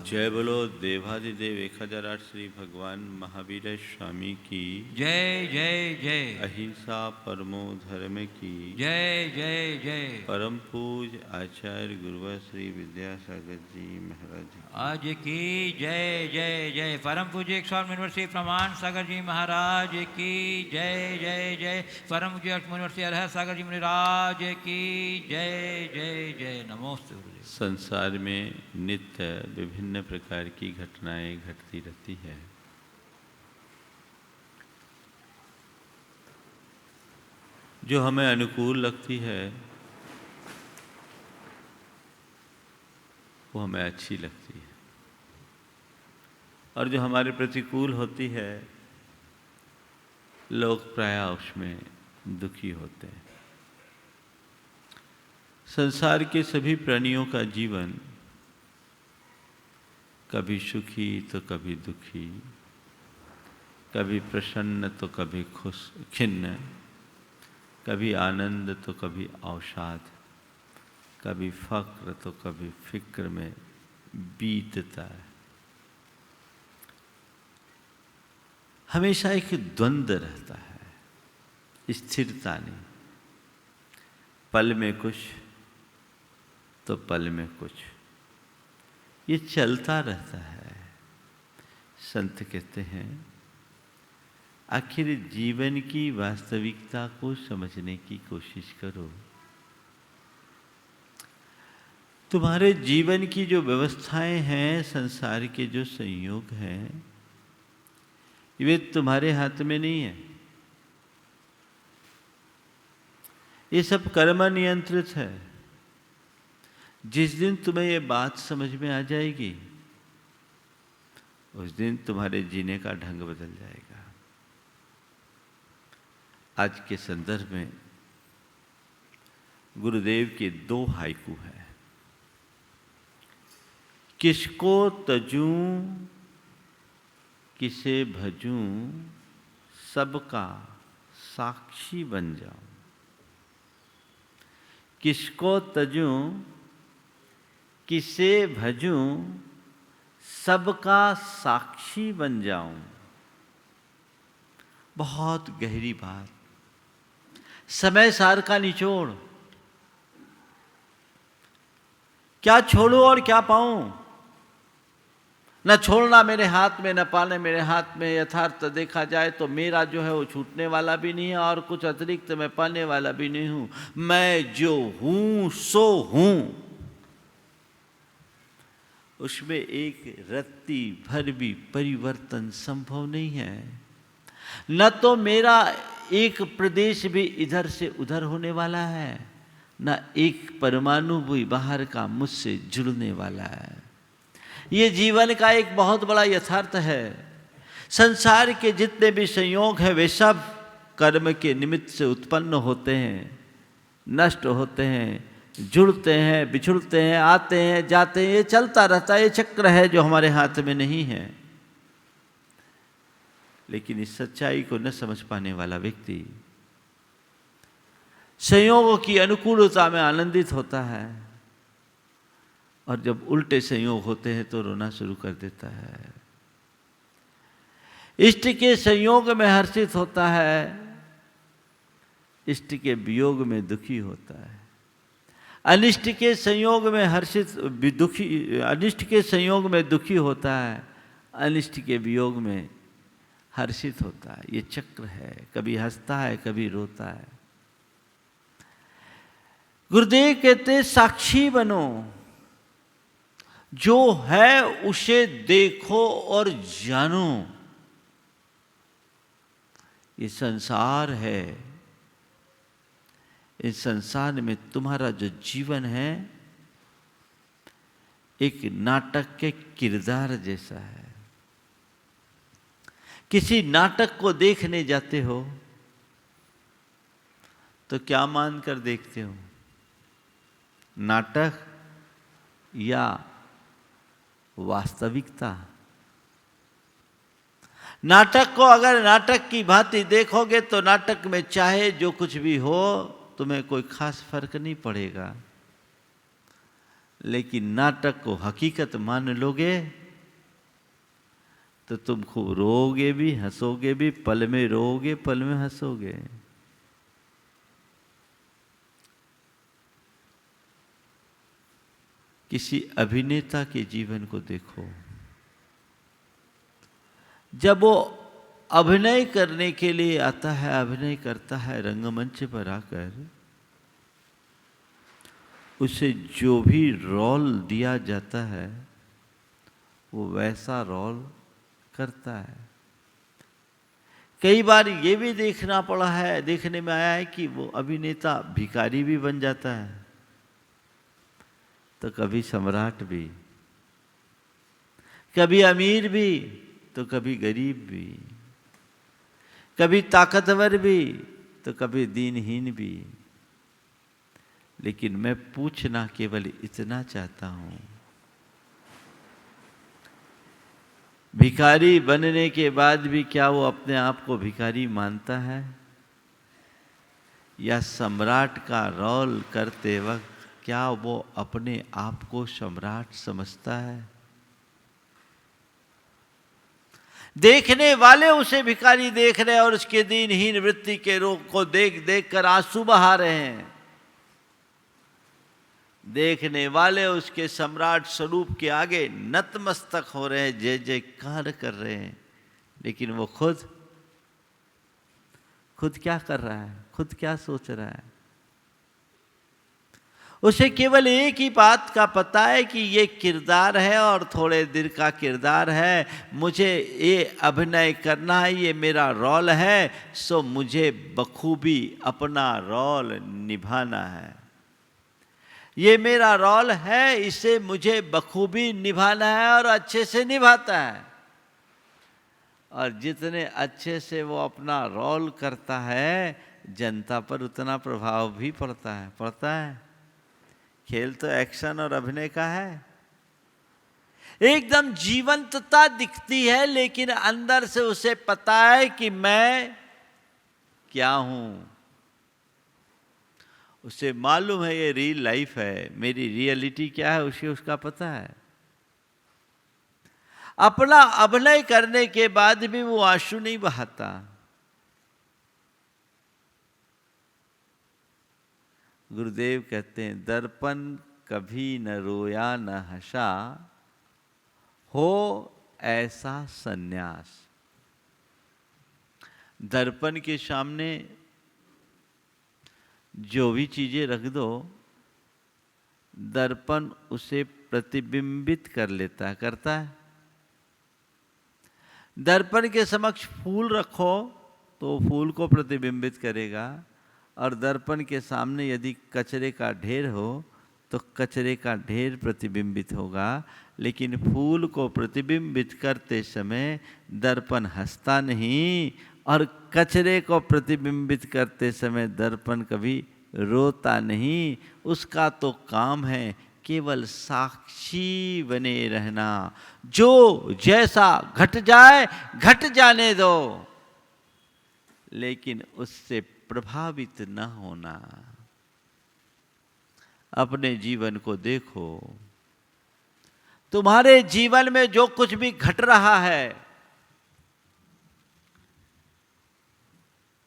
जय बोलो देवाधिदेव 1008 श्री भगवान महावीर स्वामी की जय जय जय। अहिंसा परमो धर्म की जय जय जय। परम पूज आचार्य गुरुवर श्री विद्यासागर जी महाराज की आज की जय जय जय। परम पूज्य 100 यूनिवर्सिटी प्रमाण सागर जी महाराज की जय जय जय। परम पूज्य यूनिवर्सिटी अरहत सागर जी महाराज की जय जय जय। नमोस्तु गुरुदेव। संसार में नित्य विभिन्न प्रकार की घटनाएं घटती रहती है। जो हमें अनुकूल लगती है वो हमें अच्छी लगती है, और जो हमारे प्रतिकूल होती है लोग प्रायः उसमें दुखी होते हैं। संसार के सभी प्राणियों का जीवन कभी सुखी तो कभी दुखी, कभी प्रसन्न तो कभी खिन्न, कभी आनंद तो कभी अवसाद, कभी फक्र तो कभी फिक्र में बीतता है। हमेशा एक द्वंद्व रहता है, स्थिरता नहीं। पल में कुछ तो पल में कुछ, ये चलता रहता है। संत कहते हैं आखिर जीवन की वास्तविकता को समझने की कोशिश करो। तुम्हारे जीवन की जो व्यवस्थाएं हैं, संसार के जो संयोग हैं, वे तुम्हारे हाथ में नहीं है। ये सब कर्म नियंत्रित है। जिस दिन तुम्हें ये बात समझ में आ जाएगी उस दिन तुम्हारे जीने का ढंग बदल जाएगा। आज के संदर्भ में गुरुदेव के 2 हाइकू हैं। किसको तजूं किसे भजूं, सबका साक्षी बन जाऊं। किसको तजूं किसे भजूं, सबका साक्षी बन जाऊं। बहुत गहरी बात। समय सार का निचोड़। क्या छोड़ूं और क्या पाऊं। न छोड़ना मेरे हाथ में, न पाने मेरे हाथ में। यथार्थ देखा जाए तो मेरा जो है वो छूटने वाला भी नहीं है और कुछ अतिरिक्त मैं पाने वाला भी नहीं हूं। मैं जो हूं सो हूं। उसमें एक रत्ती भर भी परिवर्तन संभव नहीं है। न तो मेरा एक प्रदेश भी इधर से उधर होने वाला है, न एक परमाणु भी बाहर का मुझसे जुड़ने वाला है। ये जीवन का एक बहुत बड़ा यथार्थ है। संसार के जितने भी संयोग हैं वे सब कर्म के निमित्त से उत्पन्न होते हैं, नष्ट होते हैं, जुड़ते हैं, बिछुड़ते हैं, आते हैं, जाते हैं। ये चलता रहता है। ये चक्र है जो हमारे हाथ में नहीं है। लेकिन इस सच्चाई को न समझ पाने वाला व्यक्ति संयोगों की अनुकूलता में आनंदित होता है, और जब उल्टे संयोग होते हैं तो रोना शुरू कर देता है। इष्ट के संयोग में हर्षित होता है, इष्ट के वियोग में दुखी होता है। अनिष्ट के संयोग में अनिष्ट के संयोग में दुखी होता है, अनिष्ट के वियोग में हर्षित होता है। ये चक्र है। कभी हंसता है, कभी रोता है। गुरुदेव कहते साक्षी बनो। जो है उसे देखो और जानो। ये संसार है। इस संसार में तुम्हारा जो जीवन है एक नाटक के किरदार जैसा है। किसी नाटक को देखने जाते हो तो क्या मानकर देखते हो, नाटक या वास्तविकता? नाटक को अगर नाटक की भांति देखोगे तो नाटक में चाहे जो कुछ भी हो तुम्हें कोई खास फर्क नहीं पड़ेगा, लेकिन नाटक को हकीकत मान लोगे तो तुम खूब रोओगे भी, हंसोगे भी, पल में रोओगे, पल में हंसोगे। किसी अभिनेता के जीवन को देखो, जब वो अभिनय करने के लिए आता है, अभिनय करता है रंगमंच पर आकर, उसे जो भी रोल दिया जाता है वो वैसा रोल करता है। कई बार ये भी देखने में आया है कि वो अभिनेता भिखारी भी बन जाता है, तो कभी सम्राट भी, कभी अमीर भी तो कभी गरीब भी, कभी ताकतवर भी तो कभी दीनहीन भी। लेकिन मैं पूछना केवल इतना चाहता हूं, भिखारी बनने के बाद भी क्या वो अपने आप को भिखारी मानता है, या सम्राट का रोल करते वक्त क्या वो अपने आप को सम्राट समझता है? देखने वाले उसे भिखारी देख रहे हैं और उसके दीनहीन वृत्ति के रोग को देख देख कर आंसू बहा रहे हैं। देखने वाले उसके सम्राट स्वरूप के आगे नतमस्तक हो रहे हैं, जय जयकार कर रहे हैं, लेकिन वो खुद क्या कर रहा है, खुद क्या सोच रहा है? उसे केवल एक ही बात का पता है कि ये किरदार है और थोड़े देर का किरदार है, मुझे ये अभिनय करना है, ये मेरा रोल है, सो मुझे बखूबी अपना रोल निभाना है। ये मेरा रोल है, इसे मुझे बखूबी निभाना है और अच्छे से निभाता है। और जितने अच्छे से वो अपना रोल करता है, जनता पर उतना प्रभाव भी पड़ता है। खेल तो एक्शन और अभिनय का है। एकदम जीवंतता दिखती है, लेकिन अंदर से उसे पता है कि मैं क्या हूं। उसे मालूम है ये रियल लाइफ है, मेरी रियलिटी क्या है उसे उसका पता है। अपना अभिनय करने के बाद भी वो आंसू नहीं बहाता। गुरुदेव कहते हैं, दर्पण कभी न रोया न हंसा, हो ऐसा सन्यास। दर्पण के सामने जो भी चीजें रख दो, दर्पण उसे प्रतिबिंबित कर लेता है, करता है। दर्पण के समक्ष फूल रखो तो फूल को प्रतिबिंबित करेगा, और दर्पण के सामने यदि कचरे का ढेर हो तो कचरे का ढेर प्रतिबिंबित होगा। लेकिन फूल को प्रतिबिंबित करते समय दर्पण हंसता नहीं, और कचरे को प्रतिबिंबित करते समय दर्पण कभी रोता नहीं। उसका तो काम है केवल साक्षी बने रहना। जो जैसा घट जाए घट जाने दो, लेकिन उससे प्रभावित न होना। अपने जीवन को देखो, तुम्हारे जीवन में जो कुछ भी घट रहा है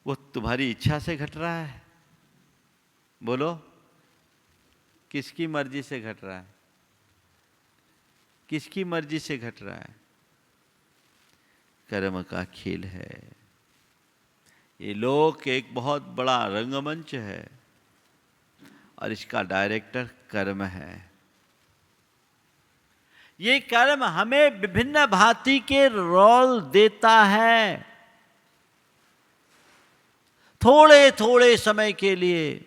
वो तुम्हारी इच्छा से घट रहा है? बोलो, किसकी मर्जी से घट रहा है? किसकी मर्जी से घट रहा है? कर्म का खेल है। ये लोक एक बहुत बड़ा रंगमंच है और इसका डायरेक्टर कर्म है। ये कर्म हमें विभिन्न भांति के रोल देता है, थोड़े थोड़े समय के लिए।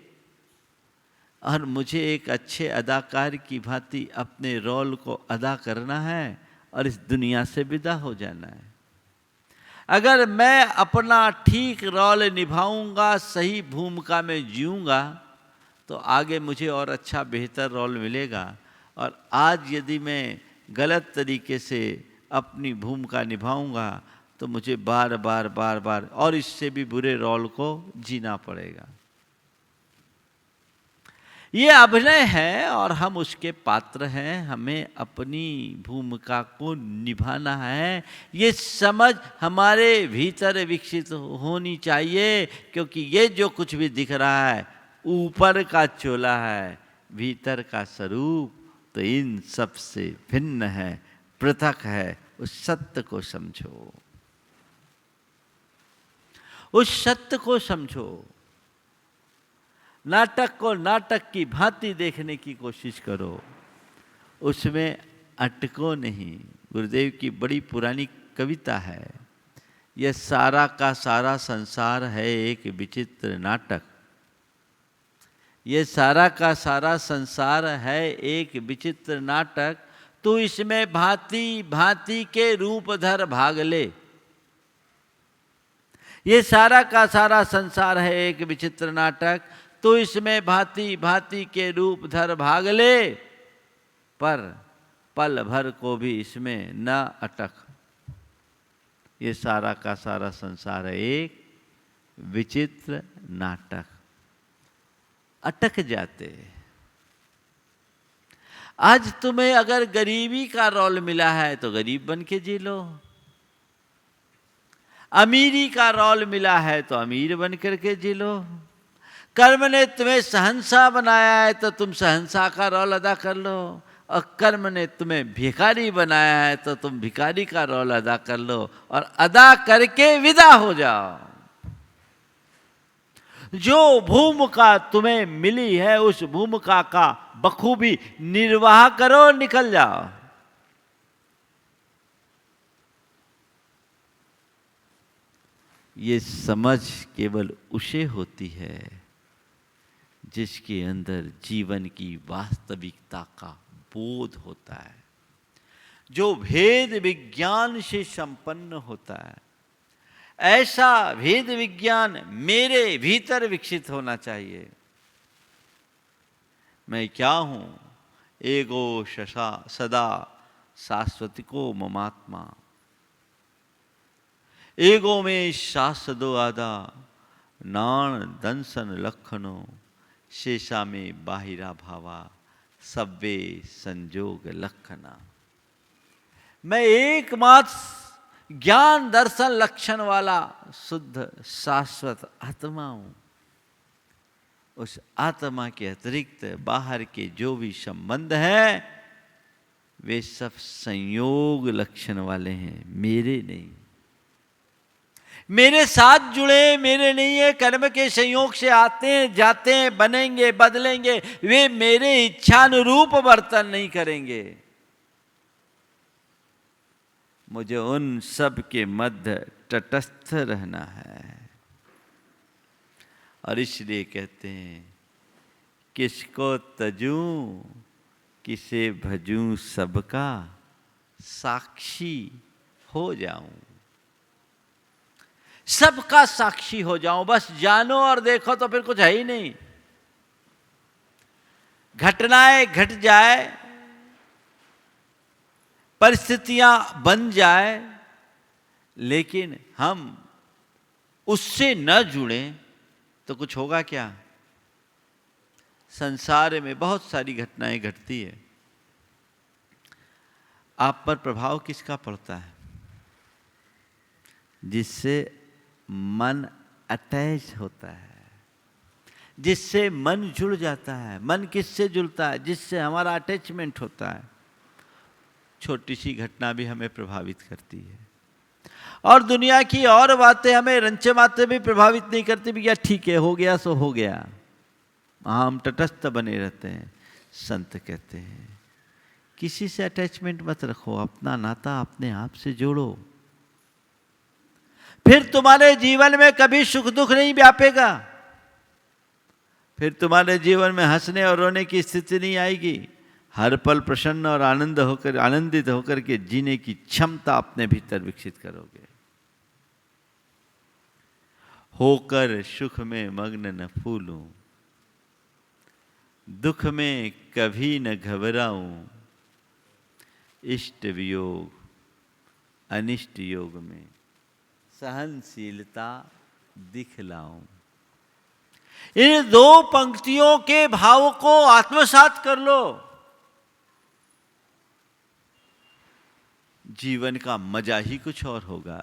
और मुझे एक अच्छे अदाकार की भांति अपने रोल को अदा करना है और इस दुनिया से विदा हो जाना है। अगर मैं अपना ठीक रोल निभाऊंगा, सही भूमिका में जीऊंगा, तो आगे मुझे और अच्छा बेहतर रोल मिलेगा। और आज यदि मैं गलत तरीके से अपनी भूमिका निभाऊंगा तो मुझे बार बार और इससे भी बुरे रोल को जीना पड़ेगा। ये अभिनय है और हम उसके पात्र हैं, हमें अपनी भूमिका को निभाना है। ये समझ हमारे भीतर विकसित होनी चाहिए, क्योंकि ये जो कुछ भी दिख रहा है ऊपर का चोला है, भीतर का स्वरूप तो इन सब से भिन्न है, पृथक है। उस सत्य को समझो, उस सत्य को समझो। नाटक को नाटक की भांति देखने की कोशिश करो, उसमें अटको नहीं। गुरुदेव की बड़ी पुरानी कविता है, यह सारा का सारा संसार है एक विचित्र नाटक। यह सारा का सारा संसार है एक विचित्र नाटक, तू इसमें भांति भांति के रूप धर भाग ले। ये सारा का सारा संसार है एक विचित्र नाटक, तो इसमें भांति भांति के रूप धर भाग ले, पर पल भर को भी इसमें न अटक। ये सारा का सारा संसार है एक विचित्र नाटक। अटक जाते। आज तुम्हें अगर गरीबी का रोल मिला है तो गरीब बन के जी लो, अमीरी का रोल मिला है तो अमीर बन करके जी लो। कर्म ने तुम्हें सहंसा बनाया है तो तुम सहंसा का रोल अदा कर लो, और कर्म ने तुम्हें भिखारी बनाया है तो तुम भिखारी का रोल अदा कर लो, और अदा करके विदा हो जाओ। जो भूमिका तुम्हें मिली है उस भूमिका का बखूबी निर्वाह करो, निकल जाओ। ये समझ केवल उसे होती है जिसके अंदर जीवन की वास्तविकता का बोध होता है, जो भेद विज्ञान से संपन्न होता है। ऐसा भेद विज्ञान मेरे भीतर विकसित होना चाहिए। मैं क्या हूं? एगो शशा सदा शाश्वतिको ममात्मा। एगो में शाश्वतो आदा नाण दंसन लखनो, शेषा में बाहिरा भावा सब्बे संजोग लक्षणा। मैं एकमात्र ज्ञान दर्शन लक्षण वाला शुद्ध शाश्वत आत्मा हूं। उस आत्मा के अतिरिक्त बाहर के जो भी संबंध हैं वे सब संयोग लक्षण वाले हैं, मेरे नहीं। मेरे साथ जुड़े, मेरे नहीं है। कर्म के संयोग से आते हैं, जाते हैं, बनेंगे, बदलेंगे, वे मेरे इच्छानुरूप वर्तन नहीं करेंगे। मुझे उन सब के मध्य तटस्थ रहना है। और इसलिए कहते हैं, किसको तजूं किसे भजूं, सबका साक्षी हो जाऊं। सबका साक्षी हो जाऊं, बस जानो और देखो तो फिर कुछ है ही नहीं। घटनाएं घट जाए, परिस्थितियां बन जाए, लेकिन हम उससे न जुड़े तो कुछ होगा क्या? संसार में बहुत सारी घटनाएं घटती है, आप पर प्रभाव किसका पड़ता है? जिससे मन अटैच होता है, जिससे मन जुड़ जाता है। मन किससे जुड़ता है? जिससे हमारा अटैचमेंट होता है। छोटी सी घटना भी हमें प्रभावित करती है, और दुनिया की और बातें हमें रंचे बातें भी प्रभावित नहीं करती। भैया ठीक है, हो गया सो हो गया, हम तटस्थ बने रहते हैं। संत कहते हैं किसी से अटैचमेंट मत रखो, अपना नाता अपने आप से जोड़ो, फिर तुम्हारे जीवन में कभी सुख दुख नहीं व्यापेगा। फिर तुम्हारे जीवन में हंसने और रोने की स्थिति नहीं आएगी। हर पल प्रसन्न और आनंदित होकर के जीने की क्षमता अपने भीतर विकसित करोगे। होकर सुख में मग्न न फूलूं, दुख में कभी न घबराऊं, इष्ट वियोग अनिष्ट योग में सहनशीलता दिखलाऊं। इन दो पंक्तियों के भाव को आत्मसात कर लो, जीवन का मजा ही कुछ और होगा।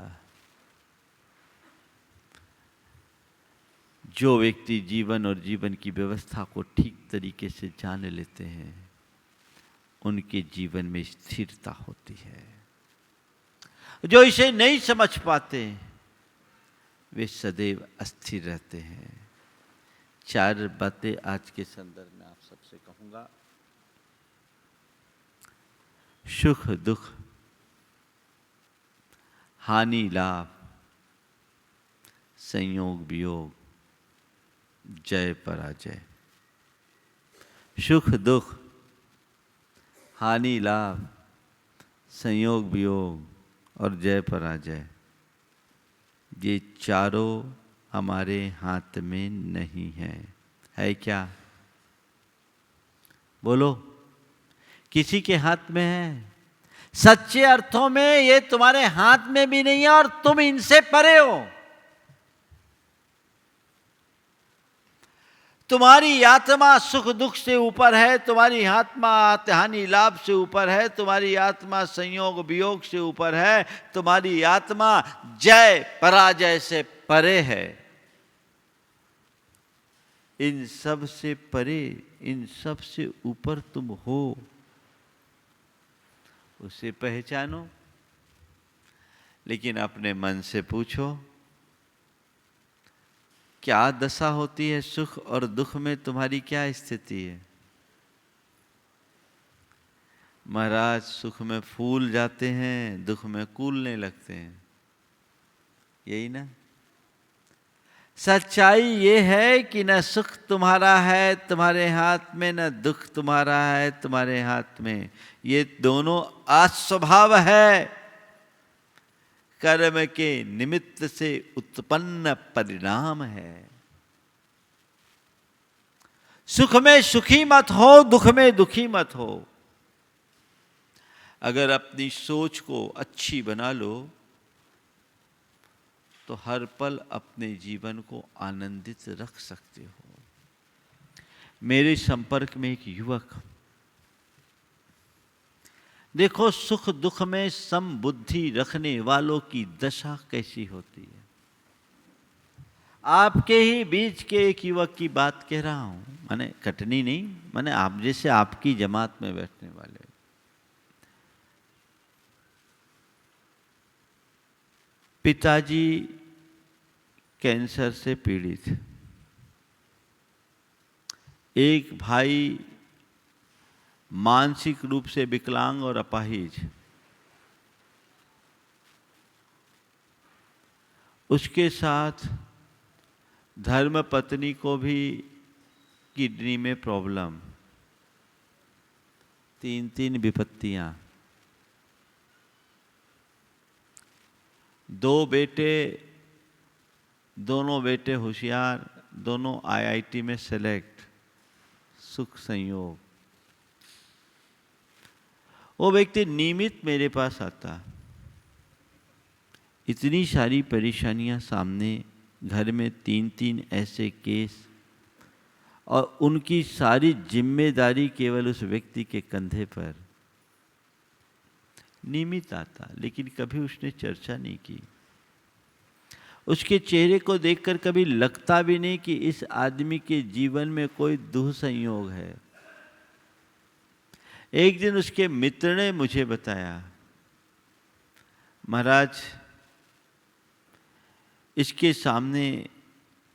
जो व्यक्ति जीवन और जीवन की व्यवस्था को ठीक तरीके से जान लेते हैं, उनके जीवन में स्थिरता होती है। जो इसे नहीं समझ पाते, वे सदैव अस्थिर रहते हैं। 4 बातें आज के संदर्भ में आप सबसे कहूंगा। सुख दुख, हानि लाभ, संयोग वियोग, जय पराजय। सुख दुख, हानि लाभ, संयोग वियोग और जय पराजय, ये चारों हमारे हाथ में नहीं है क्या? बोलो, किसी के हाथ में है? सच्चे अर्थों में ये तुम्हारे हाथ में भी नहीं है और तुम इनसे परे हो। तुम्हारी आत्मा सुख दुख से ऊपर है, तुम्हारी आत्मा हानि लाभ से ऊपर है, तुम्हारी आत्मा संयोग वियोग से ऊपर है, तुम्हारी आत्मा जय पराजय से परे है। इन सब से परे, इन सब से ऊपर तुम हो, उसे पहचानो। लेकिन अपने मन से पूछो, क्या दशा होती है सुख और दुख में? तुम्हारी क्या स्थिति है? महाराज, सुख में फूल जाते हैं, दुख में कूलने लगते हैं, यही ना? सच्चाई ये है कि न सुख तुम्हारा है तुम्हारे हाथ में, न दुख तुम्हारा है तुम्हारे हाथ में। ये दोनों अस्वभाव है, कर्म के निमित्त से उत्पन्न परिणाम है। सुख में सुखी मत हो, दुख में दुखी मत हो। अगर अपनी सोच को अच्छी बना लो तो हर पल अपने जीवन को आनंदित रख सकते हो। मेरे संपर्क में एक युवक, देखो सुख दुख में समबुद्धि रखने वालों की दशा कैसी होती है। आपके ही बीच के एक युवक की बात कह रहा हूं, माने कटनी नहीं, माने आप जैसे आपकी जमात में बैठने वाले। पिताजी कैंसर से पीड़ित, एक भाई मानसिक रूप से विकलांग और अपाहिज, उसके साथ धर्म पत्नी को भी किडनी में प्रॉब्लम, 3 विपत्तियां, 2 बेटे, दोनों बेटे होशियार, दोनों आईआईटी में सेलेक्ट, सुख संयोग। वो व्यक्ति नियमित मेरे पास आता, इतनी सारी परेशानियां सामने, घर में 3 ऐसे केस, और उनकी सारी जिम्मेदारी केवल उस व्यक्ति के कंधे पर। नियमित आता, लेकिन कभी उसने चर्चा नहीं की। उसके चेहरे को देखकर कभी लगता भी नहीं कि इस आदमी के जीवन में कोई दुख संयोग है। एक दिन उसके मित्र ने मुझे बताया, महाराज इसके सामने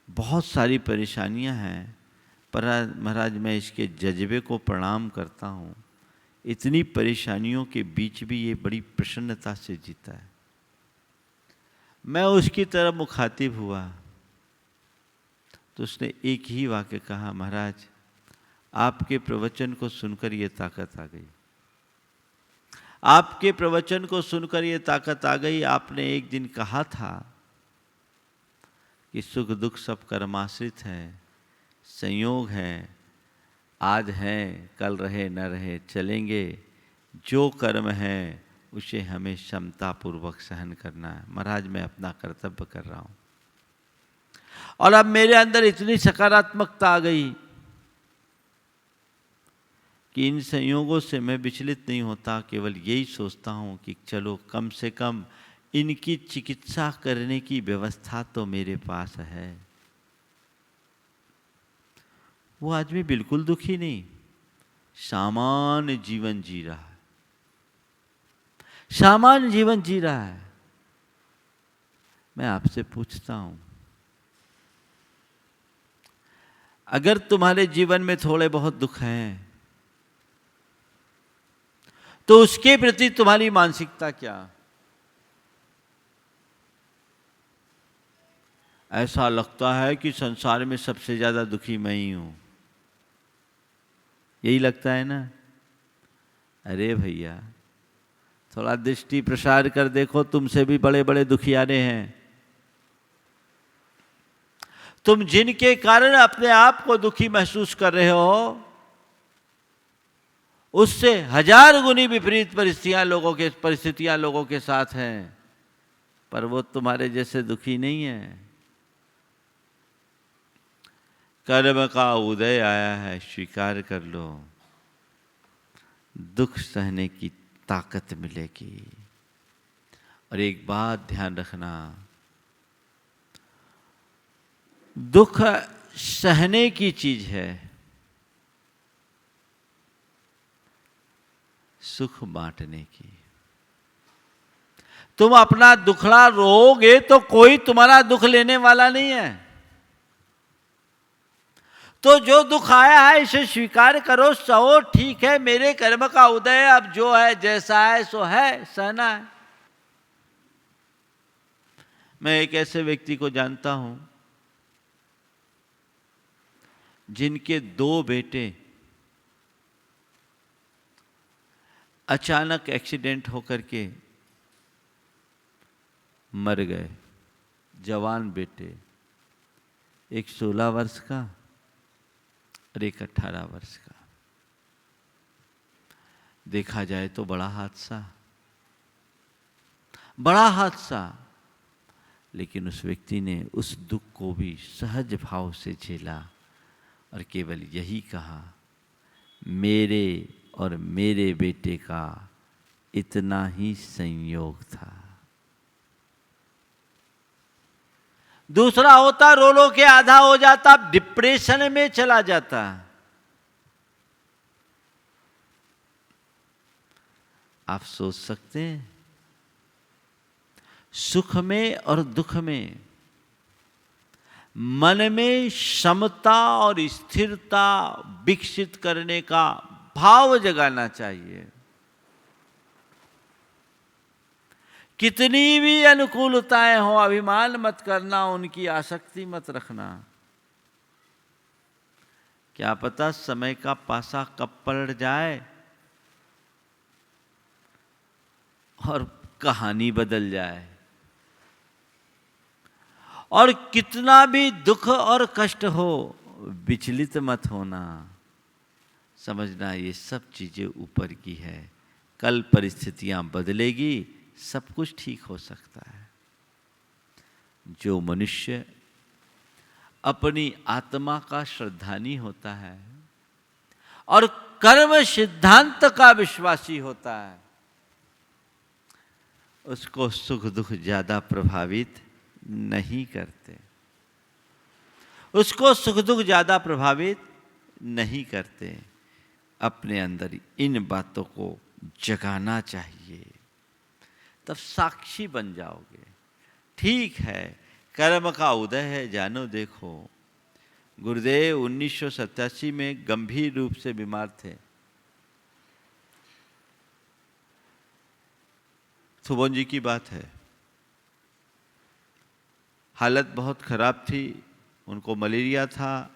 बहुत सारी परेशानियां हैं, पर महाराज मैं इसके जज्बे को प्रणाम करता हूँ। इतनी परेशानियों के बीच भी ये बड़ी प्रसन्नता से जीता है। मैं उसकी तरफ मुखातिब हुआ तो उसने एक ही वाक्य कहा, महाराज आपके प्रवचन को सुनकर ये ताकत आ गई, आपके प्रवचन को सुनकर ये ताकत आ गई। आपने एक दिन कहा था कि सुख दुख सब कर्माश्रित है, संयोग है, आज हैं कल रहे न रहे चलेंगे, जो कर्म है उसे हमें क्षमतापूर्वक सहन करना है। महाराज मैं अपना कर्तव्य कर रहा हूँ। और अब मेरे अंदर इतनी सकारात्मकता आ गई कि इन संयोगों से मैं विचलित नहीं होता, केवल यही सोचता हूँ कि चलो कम से कम इनकी चिकित्सा करने की व्यवस्था तो मेरे पास है। वो आदमी बिल्कुल दुखी नहीं, सामान्य जीवन जी रहा है, सामान्य जीवन जी रहा है। मैं आपसे पूछता हूं, अगर तुम्हारे जीवन में थोड़े बहुत दुख हैं तो उसके प्रति तुम्हारी मानसिकता क्या? ऐसा लगता है कि संसार में सबसे ज्यादा दुखी मैं ही हूं, यही लगता है ना? अरे भैया, थोड़ा दृष्टि प्रसार कर देखो, तुमसे भी बड़े बड़े दुखियारे हैं। तुम जिनके कारण अपने आप को दुखी महसूस कर रहे हो, उससे 1000 गुनी विपरीत परिस्थितियां लोगों के साथ हैं, पर वो तुम्हारे जैसे दुखी नहीं है। कर्म का उदय आया है, स्वीकार कर लो, दुख सहने की ताकत मिलेगी। और एक बात ध्यान रखना, दुख सहने की चीज है, सुख बांटने की। तुम अपना दुखड़ा रोओगे तो कोई तुम्हारा दुख लेने वाला नहीं है। तो जो दुख आया है इसे स्वीकार करो, सहो, ठीक है, मेरे कर्म का उदय, अब जो है जैसा है सो है, सहना है। मैं एक ऐसे व्यक्ति को जानता हूं जिनके 2 बेटे अचानक एक्सीडेंट होकर के मर गए। जवान बेटे, एक 16 वर्ष का और एक 18 वर्ष का। देखा जाए तो बड़ा हादसा, बड़ा हादसा, लेकिन उस व्यक्ति ने उस दुख को भी सहज भाव से झेला और केवल यही कहा, मेरे और मेरे बेटे का इतना ही संयोग था। दूसरा होता रो रो के आधा हो जाता, डिप्रेशन में चला जाता। आप सोच सकते हैं, सुख में और दुख में मन में समता और स्थिरता विकसित करने का भाव जगाना चाहिए। कितनी भी अनुकूलताएं हो, अभिमान मत करना, उनकी आसक्ति मत रखना। क्या पता समय का पासा कब पलट जाए और कहानी बदल जाए। और कितना भी दुख और कष्ट हो, विचलित मत होना, समझना ये सब चीजें ऊपर की है। कल परिस्थितियां बदलेगी, सब कुछ ठीक हो सकता है। जो मनुष्य अपनी आत्मा का श्रद्धानी होता है और कर्म सिद्धांत का विश्वासी होता है, उसको सुख दुख ज्यादा प्रभावित नहीं करते, उसको सुख दुख ज्यादा प्रभावित नहीं करते। अपने अंदर इन बातों को जगाना चाहिए, तब साक्षी बन जाओगे। ठीक है, कर्म का उदय है, जानो देखो। गुरुदेव 1987 में गंभीर रूप से बीमार थे। सुबोन जी की बात है, हालत बहुत खराब थी, उनको मलेरिया था,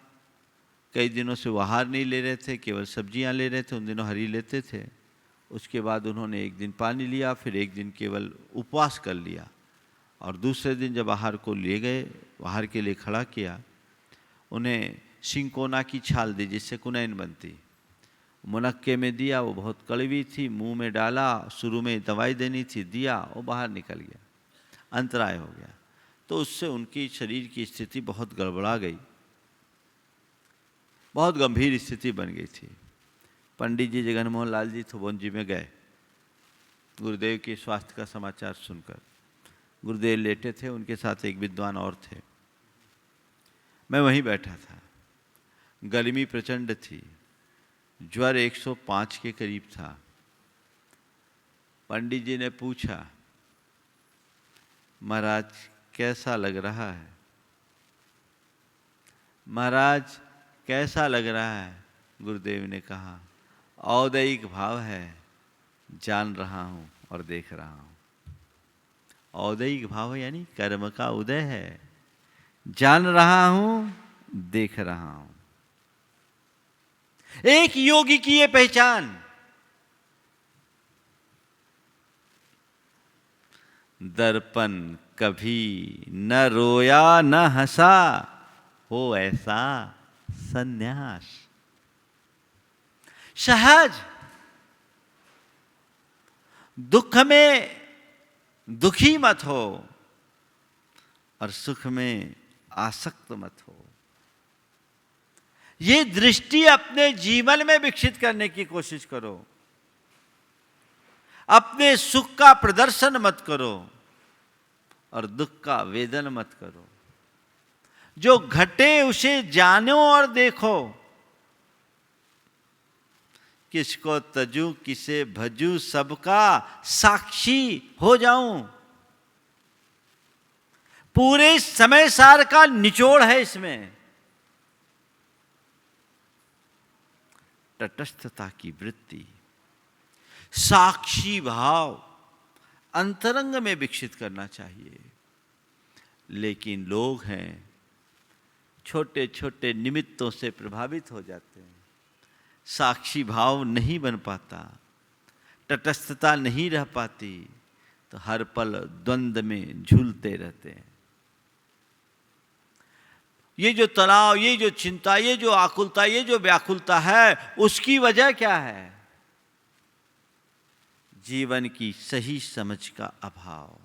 कई दिनों से वो आहार नहीं ले रहे थे, केवल सब्जियां ले रहे थे, उन दिनों हरी लेते थे। उसके बाद उन्होंने एक दिन पानी लिया, फिर एक दिन केवल उपवास कर लिया, और दूसरे दिन जब आहार को ले गए, आहार के लिए खड़ा किया, उन्हें सिंकोना की छाल दी जिससे कुनैन बनती, मुनक्के में दिया, वो बहुत कड़वी थी, मुंह में डाला, शुरू में दवाई देनी थी, दिया, वो बाहर निकल गया, अंतराय हो गया। तो उससे उनकी शरीर की स्थिति बहुत गड़बड़ा गई, बहुत गंभीर स्थिति बन गई थी। पंडित जी जगन मोहन लाल जी थोबोंजी में गए गुरुदेव के स्वास्थ्य का समाचार सुनकर। गुरुदेव लेटे थे, उनके साथ एक विद्वान और थे। मैं वहीं बैठा था। गर्मी प्रचंड थी, ज्वर 105 के करीब था। पंडित जी ने पूछा, महाराज कैसा लग रहा है? महाराज कैसा लग रहा है? गुरुदेव ने कहा, औदैहिक भाव है, जान रहा हूं और देख रहा हूं। औदैहिक भाव यानी कर्म का उदय है, जान रहा हूं, देख रहा हूं। एक योगी की ये पहचान। दर्पण कभी न रोया न हंसा, हो ऐसा संन्यास। सहज दुख में दुखी मत हो और सुख में आसक्त मत हो। ये दृष्टि अपने जीवन में विकसित करने की कोशिश करो। अपने सुख का प्रदर्शन मत करो और दुख का वेदन मत करो। जो घटे उसे जानो और देखो। किसको तजू किसे भजू, सबका साक्षी हो जाऊं। पूरे समय सार का निचोड़ है इसमें। तटस्थता की वृत्ति, साक्षी भाव अंतरंग में विकसित करना चाहिए। लेकिन लोग हैं छोटे छोटे निमित्तों से प्रभावित हो जाते हैं। साक्षी भाव नहीं बन पाता, तटस्थता नहीं रह पाती, तो हर पल द्वंद्व में झूलते रहते हैं। ये जो तनाव, ये जो चिंता, ये जो आकुलता, ये जो व्याकुलता है, उसकी वजह क्या है? जीवन की सही समझ का अभाव,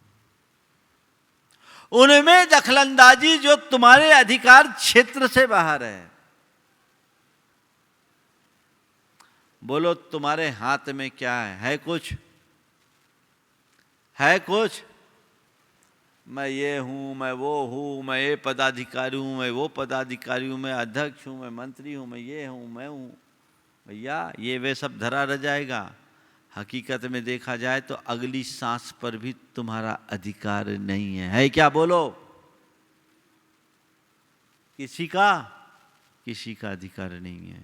उनमें दखलंदाजी जो तुम्हारे अधिकार क्षेत्र से बाहर है। बोलो तुम्हारे हाथ में क्या है कुछ? है कुछ? मैं ये हूं, मैं वो हूं, मैं ये पदाधिकारी हूं, मैं वो पदाधिकारी हूं, मैं अध्यक्ष हूं, मैं मंत्री हूं, मैं ये हूं, मैं हूं। भैया ये वे सब धरा रह जाएगा। हकीकत में देखा जाए तो अगली सांस पर भी तुम्हारा अधिकार नहीं है क्या? बोलो किसी का अधिकार नहीं है।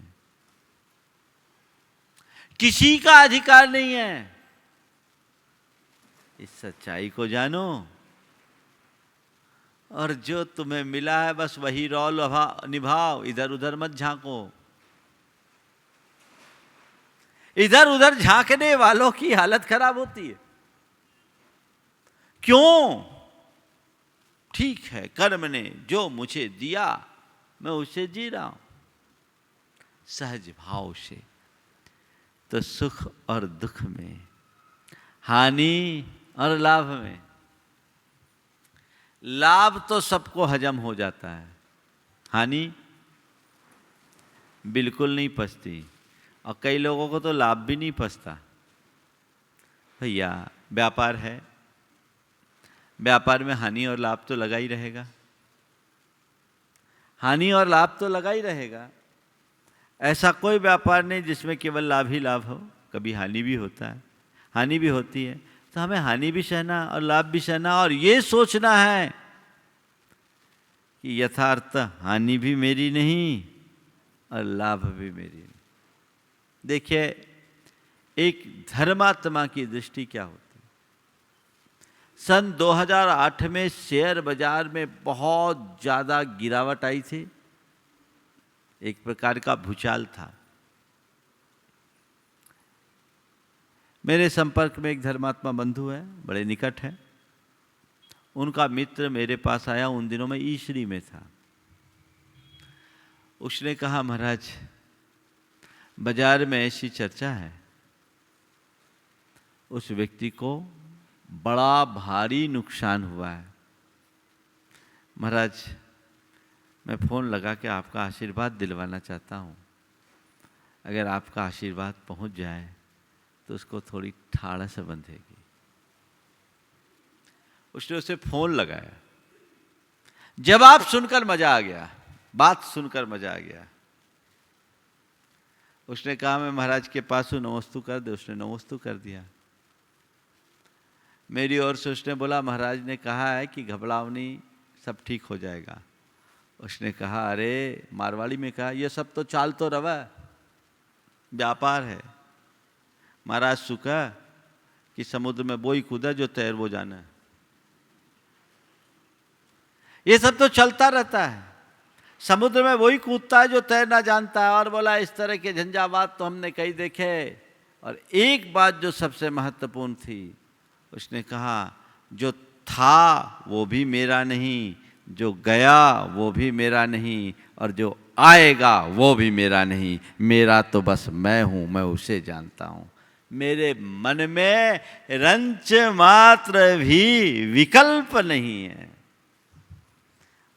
किसी का अधिकार नहीं है। इस सच्चाई को जानो और जो तुम्हें मिला है बस वही रोल निभाओ। इधर उधर मत झांको। इधर उधर झांकने वालों की हालत खराब होती है। क्यों? ठीक है, कर्म ने जो मुझे दिया मैं उसे जी रहा हूं सहज भाव से। तो सुख और दुख में, हानि और लाभ में, लाभ तो सबको हजम हो जाता है, हानि बिल्कुल नहीं पचती। और कई लोगों को तो लाभ भी नहीं पचता। भैया व्यापार है, व्यापार में हानि और लाभ तो लगा ही रहेगा। हानि और लाभ तो लगा ही रहेगा। ऐसा कोई व्यापार नहीं जिसमें केवल लाभ ही लाभ हो। कभी हानि भी होता है, हानि भी होती है। तो हमें हानि भी सहना और लाभ भी सहना, और ये सोचना है कि यथार्थ हानि भी मेरी नहीं और लाभ भी मेरी नहीं। देखिए एक धर्मात्मा की दृष्टि क्या होती है। सन 2008 में शेयर बाजार में बहुत ज्यादा गिरावट आई थी। एक प्रकार का भूचाल था। मेरे संपर्क में एक धर्मात्मा बंधु है, बड़े निकट है। उनका मित्र मेरे पास आया, उन दिनों में ईश्वरी में था। उसने कहा, महाराज बाजार में ऐसी चर्चा है, उस व्यक्ति को बड़ा भारी नुकसान हुआ है। महाराज मैं फ़ोन लगा के आपका आशीर्वाद दिलवाना चाहता हूँ, अगर आपका आशीर्वाद पहुँच जाए तो उसको थोड़ी ठाड़ा से बंधेगी। उसने उसे फ़ोन लगाया, जवाब सुनकर मज़ा आ गया, बात सुनकर मज़ा आ गया। उसने कहा मैं महाराज के पास हूँ, नमस्तु कर दे। उसने नमस्तु कर दिया। मेरी ओर से उसने बोला महाराज ने कहा है कि घबराओ नहीं, सब ठीक हो जाएगा। उसने कहा अरे मारवाड़ी में कहा ये सब तो चाल तो रवा, व्यापार है। महाराज सुखा कि समुद्र में वो ही कूदा जो तैर वो जाना। ये सब तो चलता रहता है, समुद्र में वही कूदता है जो तैरना जानता है। और बोला इस तरह के झंझावात तो हमने कई देखे। और एक बात जो सबसे महत्वपूर्ण थी, उसने कहा जो था वो भी मेरा नहीं, जो गया वो भी मेरा नहीं, और जो आएगा वो भी मेरा नहीं। मेरा तो बस मैं हूं, मैं उसे जानता हूं। मेरे मन में रंच मात्र भी विकल्प नहीं है।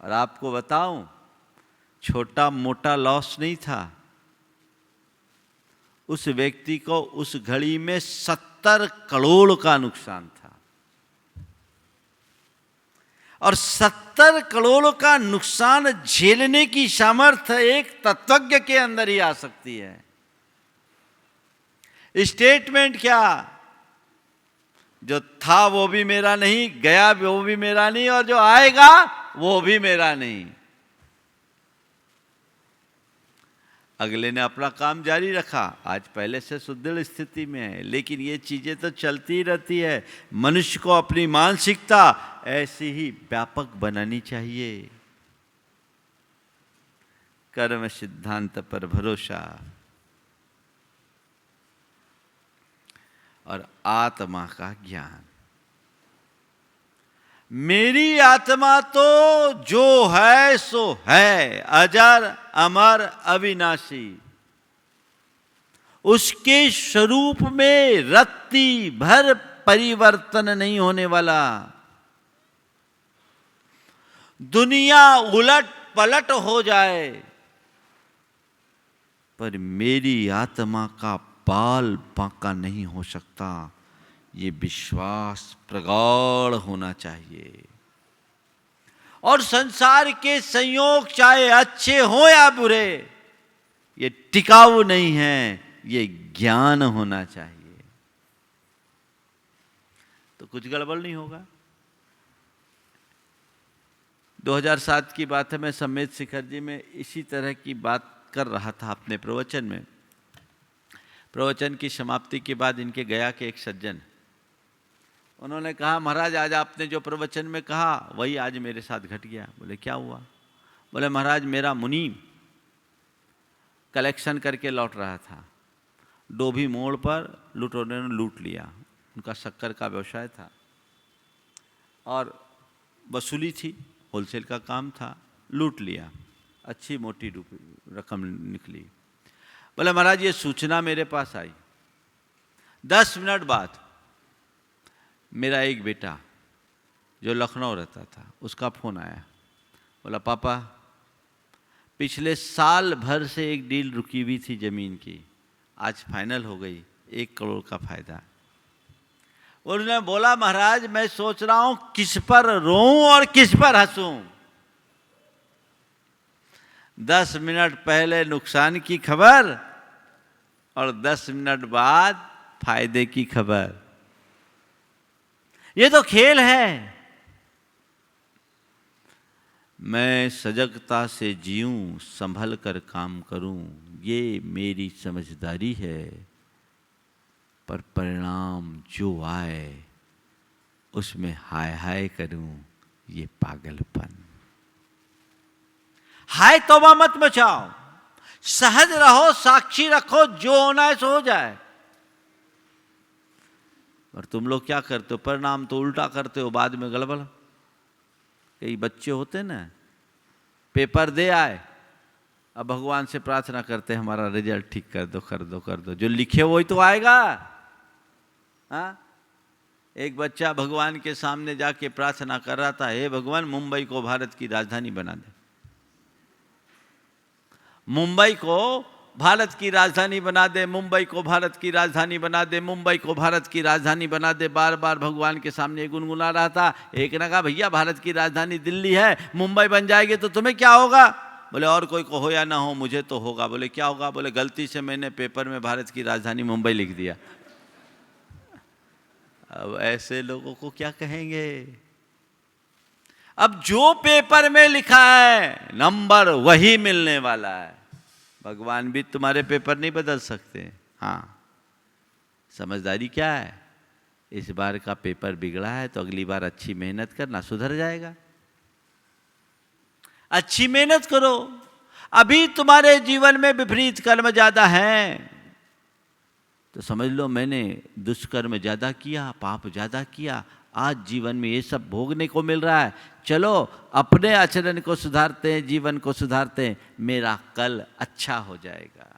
और आपको बताऊं, छोटा मोटा लॉस नहीं था। उस व्यक्ति को उस घड़ी में 70 करोड़ का नुकसान था। और 70 करोड़ का नुकसान झेलने की सामर्थ्य एक तत्वज्ञ के अंदर ही आ सकती है। स्टेटमेंट क्या, जो था वो भी मेरा नहीं, गया वो भी मेरा नहीं, और जो आएगा वो भी मेरा नहीं। अगले ने अपना काम जारी रखा, आज पहले से सुदृढ़ स्थिति में है। लेकिन ये चीजें तो चलती रहती है। मनुष्य को अपनी मानसिकता ऐसी ही व्यापक बनानी चाहिए। कर्म सिद्धांत पर भरोसा और आत्मा का ज्ञान। मेरी आत्मा तो जो है सो है, अजर अमर अविनाशी। उसके स्वरूप में रत्ती भर परिवर्तन नहीं होने वाला। दुनिया उलट पलट हो जाए पर मेरी आत्मा का बाल बांका नहीं हो सकता। ये विश्वास प्रगाढ़ होना चाहिए। और संसार के संयोग चाहे अच्छे हो या बुरे, ये टिकाऊ नहीं है, ये ज्ञान होना चाहिए। तो कुछ गड़बड़ नहीं होगा। 2007 की बात है, मैं सम्मेत शिखर जी में इसी तरह की बात कर रहा था अपने प्रवचन में। प्रवचन की समाप्ति के बाद इनके गया के एक सज्जन, उन्होंने कहा महाराज आज आपने जो प्रवचन में कहा वही आज मेरे साथ घट गया। बोले क्या हुआ? बोले महाराज मेरा मुनीम कलेक्शन करके लौट रहा था, डोभी मोड़ पर लुटेरों ने लूट लिया। उनका शक्कर का व्यवसाय था और वसूली थी, होलसेल का काम था, लूट लिया, अच्छी मोटी रकम निकली। बोले महाराज ये सूचना मेरे पास आई, 10 मिनट बाद मेरा एक बेटा जो लखनऊ रहता था उसका फ़ोन आया। बोला पापा पिछले साल भर से एक डील रुकी हुई थी ज़मीन की, आज फाइनल हो गई, 1 करोड़ का फ़ायदा। उन्होंने बोला महाराज मैं सोच रहा हूं किस पर रोऊं और किस पर हंसूं। 10 मिनट पहले नुकसान की खबर और 10 मिनट बाद फायदे की खबर। ये तो खेल है। मैं सजगता से जीऊं, संभल कर काम करूं, ये मेरी समझदारी है। पर परिणाम जो आए उसमें हाय हाय करूं, ये पागलपन। हाय तौबा मत मचाओ, सहज रहो, साक्षी रखो, जो होना है सो हो जाए। और तुम लोग क्या करते हो? परिणाम तो उल्टा करते हो, बाद में गड़बड़। कई बच्चे होते ना, पेपर दे आए, अब भगवान से प्रार्थना करते हैं हमारा रिजल्ट ठीक कर दो कर दो कर दो। जो लिखे वही तो आएगा। हाँ एक बच्चा भगवान के सामने जाके प्रार्थना कर रहा था, हे भगवान मुंबई को भारत की राजधानी बना दे, मुंबई को भारत की राजधानी बना दे, मुंबई को भारत की राजधानी बना दे, मुंबई को भारत की राजधानी बना दे। बार बार भगवान के सामने गुनगुना रहा था। एक ने कहा, भैया भारत की राजधानी दिल्ली है, मुंबई बन जाएगी तो तुम्हें क्या होगा? बोले और कोई को हो या ना हो, मुझे तो होगा। बोले क्या होगा? बोले गलती से मैंने पेपर में भारत की राजधानी मुंबई लिख दिया। अब ऐसे लोगों को क्या कहेंगे? अब जो पेपर में लिखा है नंबर वही मिलने वाला है। भगवान भी तुम्हारे पेपर नहीं बदल सकते। हाँ, समझदारी क्या है? इस बार का पेपर बिगड़ा है तो अगली बार अच्छी मेहनत करना, सुधर जाएगा। अच्छी मेहनत करो। अभी तुम्हारे जीवन में विपरीत कर्म ज्यादा हैं तो समझ लो मैंने दुष्कर्म ज्यादा किया, पाप ज्यादा किया, आज जीवन में ये सब भोगने को मिल रहा है। चलो अपने आचरण को सुधारते हैं, जीवन को सुधारते हैं, मेरा कल अच्छा हो जाएगा।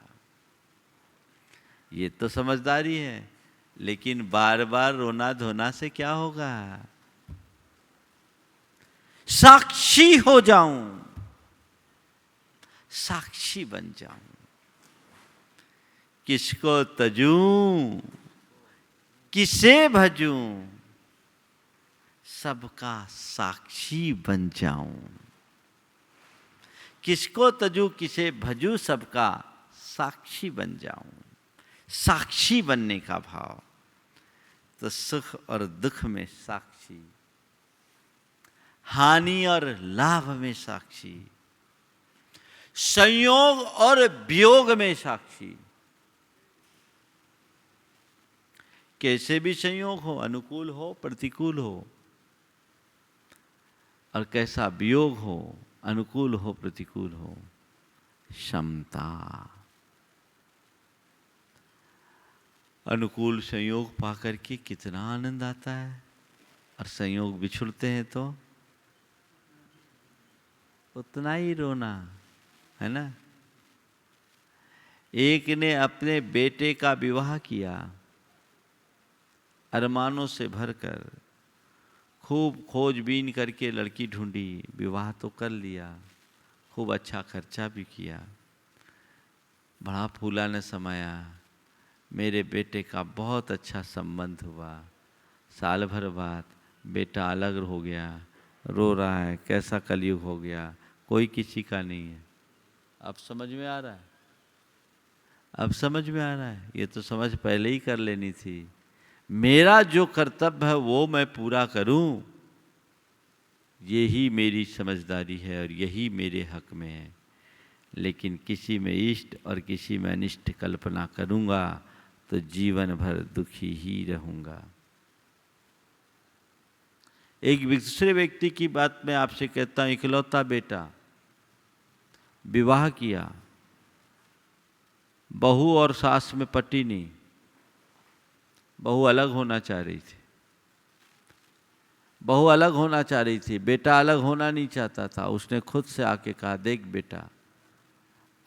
ये तो समझदारी है। लेकिन बार बार रोना धोना से क्या होगा? साक्षी हो जाऊं, साक्षी बन जाऊं, किसको तजूं, किसे भजूं, सबका साक्षी बन जाऊं। किसको तजू, किसे भजू, सबका साक्षी बन जाऊं। साक्षी बनने का भाव, तो सुख और दुख में साक्षी, हानि और लाभ में साक्षी, संयोग और वियोग में साक्षी। कैसे भी संयोग हो, अनुकूल हो प्रतिकूल हो, और कैसा वियोग हो, अनुकूल हो प्रतिकूल हो, क्षमता। अनुकूल संयोग पाकर के कितना आनंद आता है, और संयोग बिछुड़ते हैं तो उतना ही रोना है ना। एक ने अपने बेटे का विवाह किया, अरमानों से भरकर, खूब खोजबीन करके लड़की ढूंढी, विवाह तो कर लिया, खूब अच्छा खर्चा भी किया, बड़ा फूला न समाया, मेरे बेटे का बहुत अच्छा संबंध हुआ। साल भर बाद बेटा अलग हो गया, रो रहा है, कैसा कलयुग हो गया, कोई किसी का नहीं है। अब समझ में आ रहा है? अब समझ में आ रहा है? ये तो समझ पहले ही कर लेनी थी। मेरा जो कर्तव्य है वो मैं पूरा करूं, यही मेरी समझदारी है और यही मेरे हक में है। लेकिन किसी में इष्ट और किसी में अनिष्ट कल्पना करूंगा तो जीवन भर दुखी ही रहूंगा। एक दूसरे व्यक्ति की बात मैं आपसे कहता हूं। इकलौता बेटा, विवाह किया, बहू और सास में पटी नहीं, बहू अलग होना चाह रही थी, बहू अलग होना चाह रही थी, बेटा अलग होना नहीं चाहता था। उसने खुद से आके कहा, देख बेटा,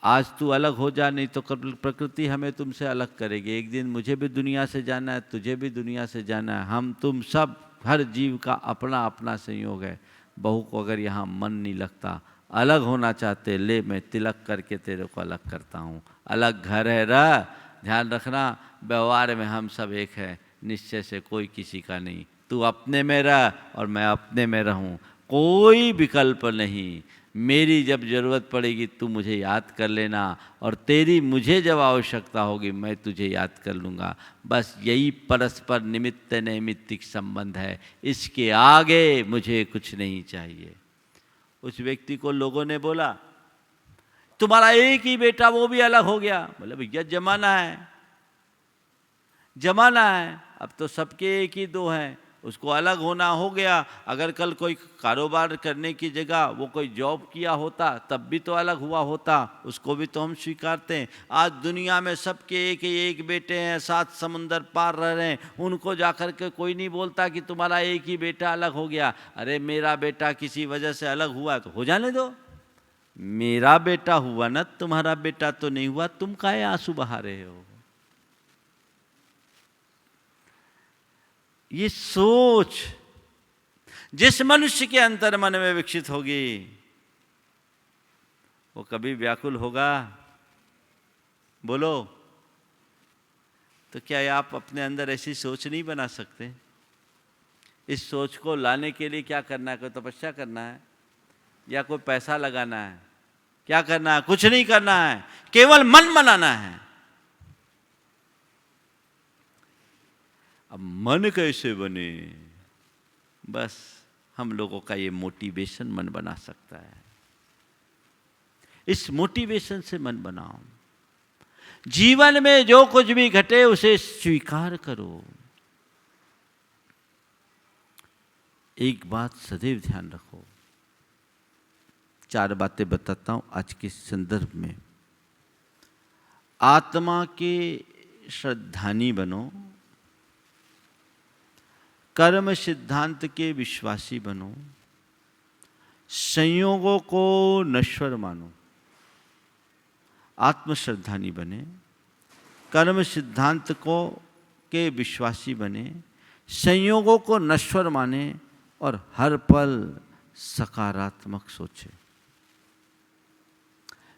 आज तू अलग हो जा, नहीं तो प्रकृति हमें तुमसे अलग करेगी। एक दिन मुझे भी दुनिया से जाना है, तुझे भी दुनिया से जाना है, हम तुम सब, हर जीव का अपना अपना संयोग है। बहू को अगर यहाँ मन नहीं लगता, अलग होना चाहते, ले मैं तिलक करके तेरे को अलग करता हूँ। अलग घर है, रह, ध्यान रखना, व्यवहार में हम सब एक है, निश्चय से कोई किसी का नहीं। तू अपने में रह और मैं अपने में रहूं, कोई विकल्प नहीं। मेरी जब जरूरत पड़ेगी तू मुझे याद कर लेना, और तेरी मुझे जब आवश्यकता होगी मैं तुझे याद कर लूँगा। बस यही परस्पर निमित्त नैमित्तिक संबंध है, इसके आगे मुझे कुछ नहीं चाहिए। उस व्यक्ति को लोगों ने बोला, तुम्हारा एक ही बेटा, वो भी अलग हो गया। बोले भैया जमाना है, जमाना है, अब तो सबके एक ही दो हैं। उसको अलग होना हो गया। अगर कल कोई कारोबार करने की जगह वो कोई जॉब किया होता तब भी तो अलग हुआ होता, उसको भी तो हम स्वीकारते हैं। आज दुनिया में सबके एक ही एक बेटे हैं, 7 समुंदर पार रह रहे हैं, उनको जाकर के कोई नहीं बोलता कि तुम्हारा एक ही बेटा अलग हो गया। अरे मेरा बेटा किसी वजह से अलग हुआ तो हो जाने दो, मेरा बेटा हुआ ना, तुम्हारा बेटा तो नहीं हुआ, तुम काहे आंसू बहा रहे हो? ये सोच जिस मनुष्य के अंतर मन में विकसित होगी वो कभी व्याकुल होगा? बोलो। तो क्या आप अपने अंदर ऐसी सोच नहीं बना सकते? इस सोच को लाने के लिए क्या करना है? कोई तपस्या करना है या कोई पैसा लगाना है? क्या करना है? कुछ नहीं करना है, केवल मन बनाना है। अब मन कैसे बने? बस हम लोगों का ये मोटिवेशन मन बना सकता है। इस मोटिवेशन से मन बनाओ। जीवन में जो कुछ भी घटे उसे स्वीकार करो। एक बात सदैव ध्यान रखो। 4 बातें बताता हूं आज के संदर्भ में। आत्मा के श्रद्धानी बनो, कर्म सिद्धांत के विश्वासी बनो, संयोगों को नश्वर मानो। आत्मश्रद्धानी बने, कर्म सिद्धांत को के विश्वासी बने, संयोगों को नश्वर माने और हर पल सकारात्मक सोचे।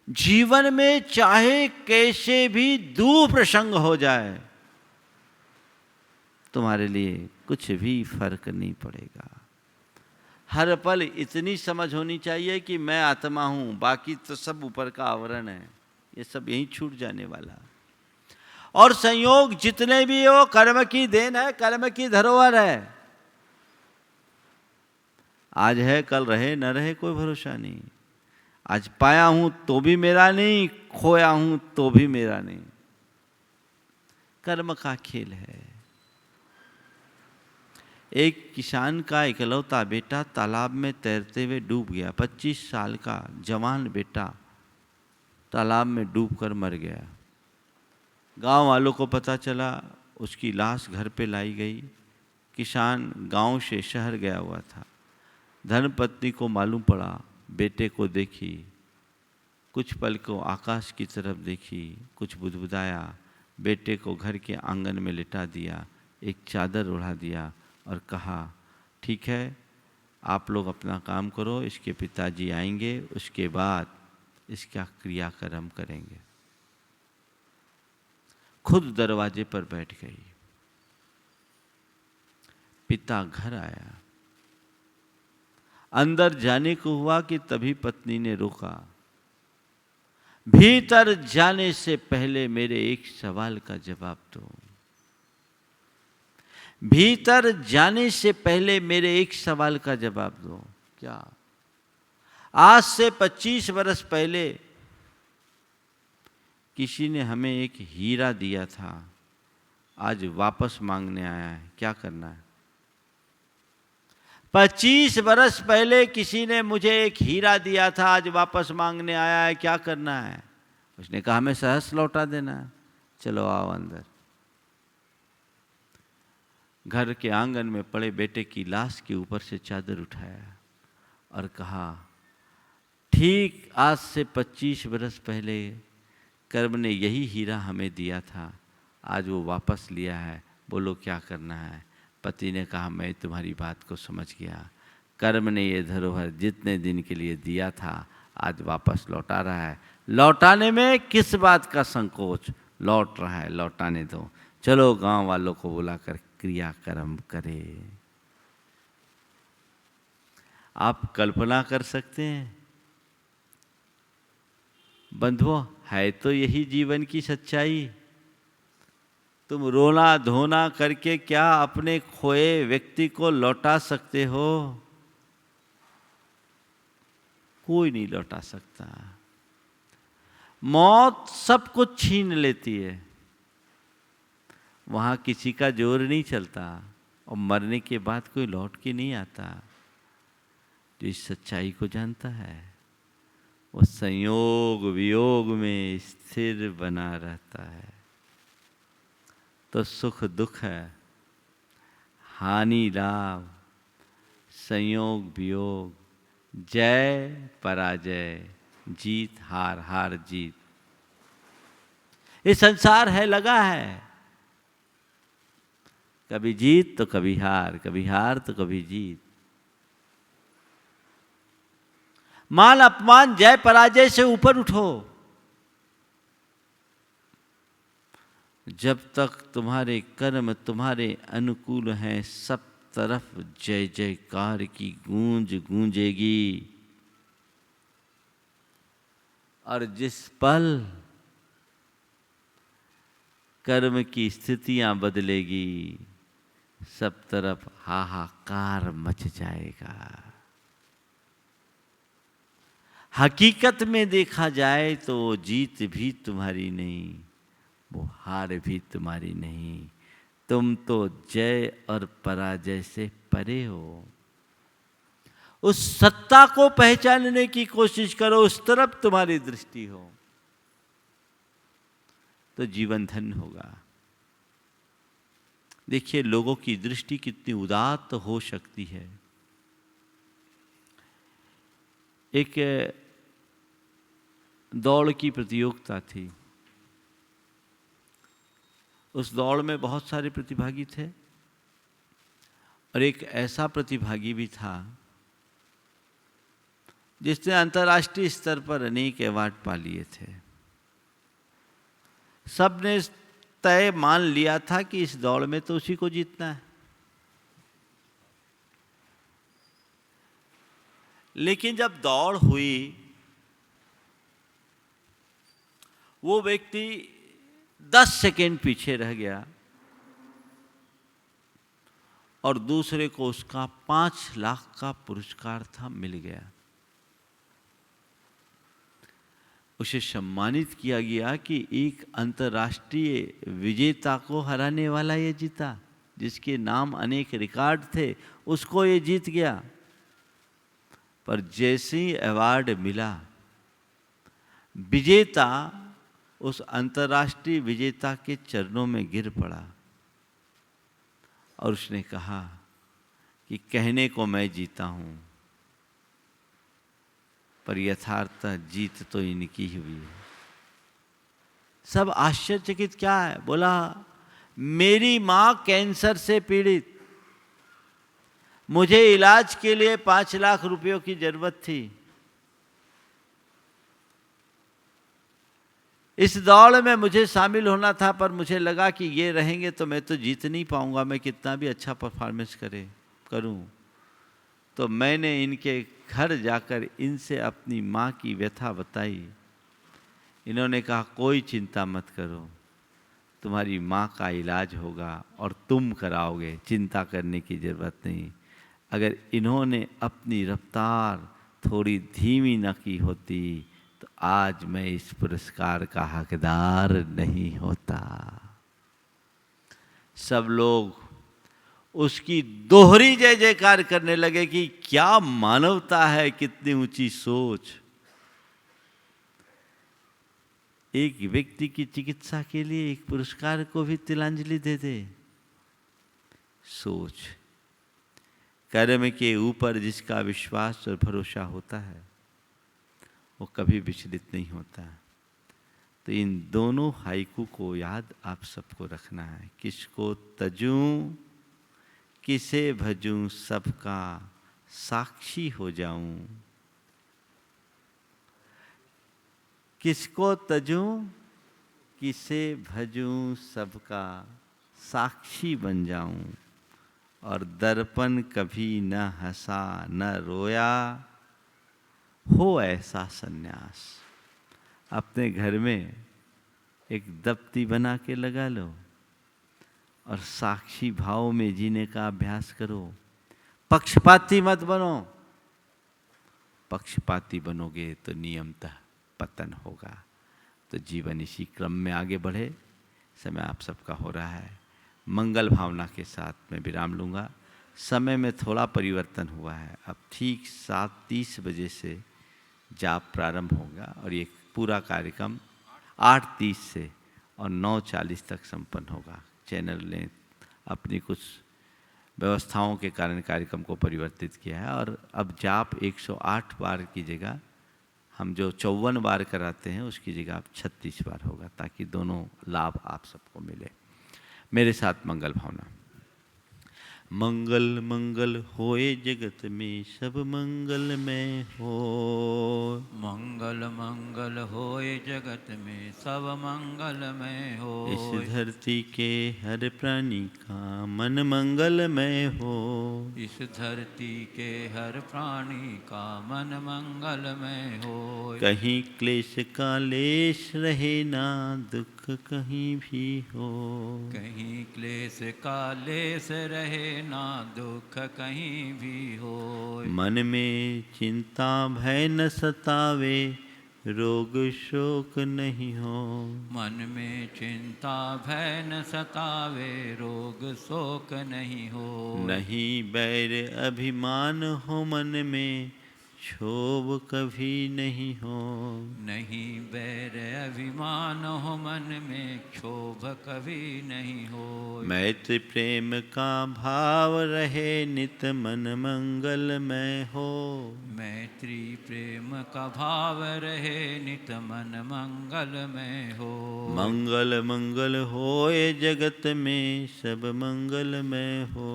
जीवन में चाहे कैसे भी दुप्रसंग हो जाए, तुम्हारे लिए कुछ भी फर्क नहीं पड़ेगा। हर पल इतनी समझ होनी चाहिए कि मैं आत्मा हूं, बाकी तो सब ऊपर का आवरण है, ये सब यहीं छूट जाने वाला। और संयोग जितने भी हो कर्म की देन है, कर्म की धरोहर है। आज है कल रहे न रहे कोई भरोसा नहीं। आज पाया हूं तो भी मेरा नहीं, खोया हूं तो भी मेरा नहीं। कर्म का खेल है। एक किसान का इकलौता बेटा तालाब में तैरते हुए डूब गया। 25 साल का जवान बेटा तालाब में डूबकर मर गया। गांव वालों को पता चला, उसकी लाश घर पे लाई गई। किसान गांव से शहर गया हुआ था। धर्मपत्नी को मालूम पड़ा, बेटे को देखी, कुछ पल को आकाश की तरफ देखी, कुछ बुदबुदाया, बेटे को घर के आंगन में लिटा दिया, एक चादर ओढ़ा दिया और कहा, ठीक है आप लोग अपना काम करो, इसके पिताजी आएंगे, उसके बाद इसका क्रियाक्रम करेंगे। खुद दरवाजे पर बैठ गई। पिता घर आया। अंदर जाने को हुआ कि तभी पत्नी ने रोका। भीतर जाने से पहले मेरे एक सवाल का जवाब दो। भीतर जाने से पहले मेरे एक सवाल का जवाब दो। क्या? आज से 25 वर्ष पहले किसी ने हमें एक हीरा दिया था, आज वापस मांगने आया है, क्या करना है? 25 वर्ष पहले किसी ने मुझे एक हीरा दिया था, आज वापस मांगने आया है, क्या करना है? उसने कहा हमें सहस लौटा देना है। चलो आओ अंदर। घर के आंगन में पड़े बेटे की लाश के ऊपर से चादर उठाया और कहा, ठीक आज से 25 वर्ष पहले कर्म ने यही हीरा हमें दिया था, आज वो वापस लिया है, बोलो क्या करना है? पति ने कहा, मैं तुम्हारी बात को समझ गया। कर्म ने ये धरोहर जितने दिन के लिए दिया था आज वापस लौटा रहा है। लौटाने में किस बात का संकोच? लौट रहा है, लौटाने दो। चलो गांव वालों को बुलाकर क्रियाक्रम करें। आप कल्पना कर सकते हैं बंधुओं, है तो यही जीवन की सच्चाई। तुम रोना धोना करके क्या अपने खोए व्यक्ति को लौटा सकते हो? कोई नहीं लौटा सकता। मौत सब कुछ छीन लेती है, वहां किसी का जोर नहीं चलता और मरने के बाद कोई लौट के नहीं आता। जो इस सच्चाई को जानता है वो संयोग वियोग में स्थिर बना रहता है। तो सुख दुख है, हानि लाभ, संयोग वियोग, जय पराजय, जीत हार, हार जीत, ये संसार है, लगा है। कभी जीत तो कभी हार, कभी हार तो कभी जीत। मान अपमान जय पराजय से ऊपर उठो। जब तक तुम्हारे कर्म तुम्हारे अनुकूल हैं, सब तरफ जय जयकार की गूंज गूंजेगी। और जिस पल कर्म की स्थितियां बदलेगी, सब तरफ हाहाकार मच जाएगा। हकीकत में देखा जाए तो वो जीत भी तुम्हारी नहीं, वो हार भी तुम्हारी नहीं। तुम तो जय और पराजय से परे हो। उस सत्ता को पहचानने की कोशिश करो, उस तरफ तुम्हारी दृष्टि हो तो जीवन धन्य होगा। देखिए लोगों की दृष्टि कितनी उदात्त हो सकती है। एक दौड़ की प्रतियोगिता थी। उस दौड़ में बहुत सारे प्रतिभागी थे और एक ऐसा प्रतिभागी भी था जिसने अंतर्राष्ट्रीय स्तर पर अनेक अवार्ड पा लिए थे। सबने तय मान लिया था कि इस दौड़ में तो उसी को जीतना है। लेकिन जब दौड़ हुई, वो व्यक्ति 10 सेकेंड पीछे रह गया और दूसरे को उसका 5 लाख का पुरस्कार था मिल गया। उसे सम्मानित किया गया कि एक अंतर्राष्ट्रीय विजेता को हराने वाला ये जीता, जिसके नाम अनेक रिकॉर्ड थे, उसको ये जीत गया। पर जैसे ही अवार्ड मिला, विजेता उस अंतर्राष्ट्रीय विजेता के चरणों में गिर पड़ा और उसने कहा कि कहने को मैं जीता हूं, पर यथार्थ जीत तो इनकी ही हुई है। सब आश्चर्यचकित, क्या है? बोला मेरी मां कैंसर से पीड़ित, मुझे इलाज के लिए 5 लाख रुपयों की जरूरत थी। इस दौड़ में मुझे शामिल होना था, पर मुझे लगा कि ये रहेंगे तो मैं तो जीत नहीं पाऊंगा, मैं कितना भी अच्छा परफॉर्मेंस करूं। तो मैंने इनके घर जाकर इनसे अपनी माँ की व्यथा बताई। इन्होंने कहा कोई चिंता मत करो, तुम्हारी माँ का इलाज होगा और तुम कराओगे, चिंता करने की ज़रूरत नहीं। अगर इन्होंने अपनी रफ्तार थोड़ी धीमी न की होती तो आज मैं इस पुरस्कार का हकदार नहीं होता। सब लोग उसकी दोहरी जय जयकार करने लगे कि क्या मानवता है, कितनी ऊंची सोच। एक व्यक्ति की चिकित्सा के लिए एक पुरस्कार को भी तिलांजलि दे दे। सोच। कर्म के ऊपर जिसका विश्वास और भरोसा होता है वो कभी विचलित नहीं होता। तो इन दोनों हाइकू को याद आप सबको रखना है। किसको तजूं किसे भजूं, सबका साक्षी हो जाऊं। किसको तजूं किसे भजूं, सबका साक्षी बन जाऊं। और दर्पण कभी न हंसा न रोया, हो ऐसा सन्यास। अपने घर में एक दफ्ती बना के लगा लो और साक्षी भाव में जीने का अभ्यास करो। पक्षपाती मत बनो। पक्षपाती बनोगे तो नियमतः पतन होगा। तो जीवन इसी क्रम में आगे बढ़े। समय आप सबका हो रहा है। मंगल भावना के साथ मैं विराम लूँगा। समय में थोड़ा परिवर्तन हुआ है। अब ठीक 7:30 बजे से जाप प्रारंभ होगा और ये पूरा कार्यक्रम 8:30 से और 9:40 तक संपन्न होगा। चैनल ने अपनी कुछ व्यवस्थाओं के कारण कार्यक्रम को परिवर्तित किया है और अब जाप 108 बार की जगह हम जो 54 बार कराते हैं उसकी जगह अब 36 बार होगा, ताकि दोनों लाभ आप सबको मिले। मेरे साथ मंगल भावना। मंगल मंगल होए जगत में सब मंगलमय हो। मंगल मंगल होए जगत में सब मंगलमय हो। इस धरती के हर प्राणी का मन मंगलमय हो। इस धरती के हर प्राणी का मन मंगलमय हो। कहीं क्लेश का लेश रहे ना दुख कहीं भी हो। कहीं क्लेश का लेस रहे ना दुख कहीं भी हो। मन में चिंता भय न सतावे रोग शोक नहीं हो। मन में चिंता भय न सतावे रोग शोक नहीं हो। नहीं बैर अभिमान हो मन में क्षोभ कभी नहीं हो। नहीं बैर अभिमान हो मन में क्षोभ कभी नहीं हो। मैत्री प्रेम का भाव रहे नित मन मंगलमय हो। मैत्री प्रेम का भाव रहे नित मन मंगलमय हो। मंगल मंगल होए जगत में सब मंगलमय हो।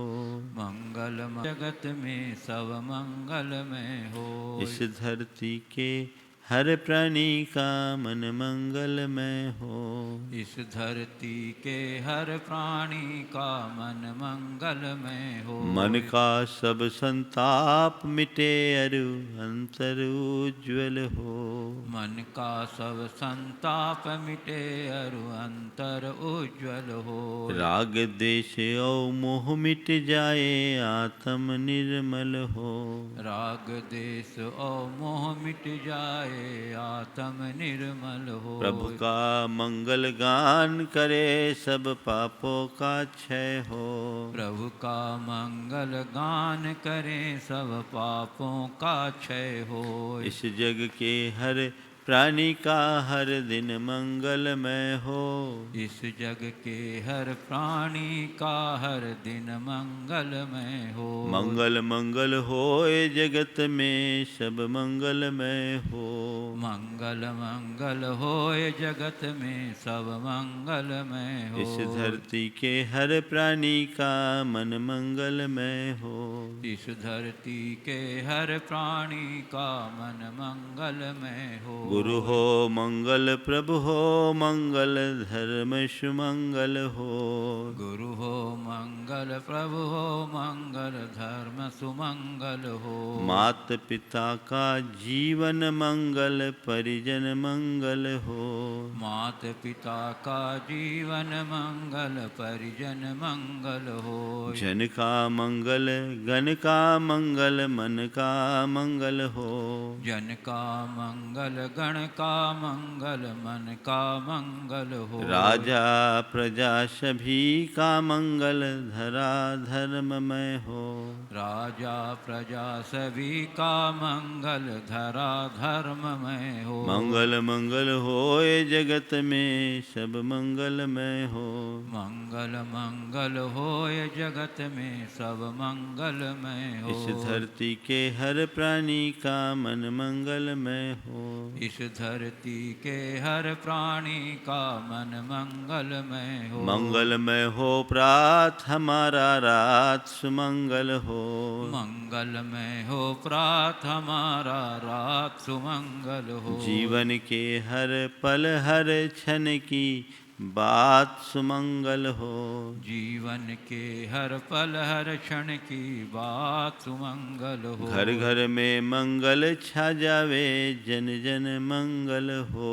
मंगल जगत में सब मंगलमय हो। इस धरती के हर प्राणी का मन मंगलमय हो। इस धरती के हर प्राणी का मन मंगलमय हो। मन का सब संताप मिटे अरु अंतर उज्ज्वल हो। मन का सब संताप मिटे अरु अंतर उज्ज्वल हो। राग देश और मोह मिट जाए आत्म निर्मल हो। राग देश और मोह मिट जाए आत्म निर्मल हो। प्रभु का मंगल गान करे सब पापों का क्षय हो। प्रभु का मंगल गान करें सब पापों का क्षय हो। इस जग के हर प्राणी का हर दिन मंगलमय हो। इस जग के हर प्राणी का हर दिन मंगलमय हो। मंगल मंगल होए जगत में सब मंगलमय हो। मंगल मंगल होए जगत में सब मंगलमय हो। इस धरती के हर प्राणी का मन मंगलमय हो। इस धरती के हर प्राणी का मन मंगलमय हो। गुरु हो मंगल प्रभु हो मंगल धर्म सुमंगल हो। गुरु हो मंगल प्रभु हो मंगल धर्म सुमंगल हो। मात पिता का जीवन मंगल परिजन मंगल हो। मात पिता का जीवन मंगल परिजन मंगल हो। जन का मंगल गण का मंगल मन का मंगल हो। जन का मंगल गण का मंगल मन का मंगल हो। राजा प्रजा सभी का मंगल धरा धर्ममय हो। राजा प्रजा सभी का मंगल धरा धर्ममय हो। मंगल मंगल होए जगत में सब मंगलमय हो। मंगल मंगल होए जगत में सब मंगलमय हो। इस धरती के हर प्राणी का मन मंगलमय हो। इस धरती के हर प्राणी का मन मंगलमय हो। मंगलमय हो प्रात हमारा रात सुमंगल हो। मंगलमय हो प्रात हमारा रात सुमंगल हो। जीवन के हर पल हर क्षण की बात सुमंगल हो। जीवन के हर पल हर क्षण की बात सुमंगल हो। घर घर में मंगल छा जावे जन जन मंगल हो।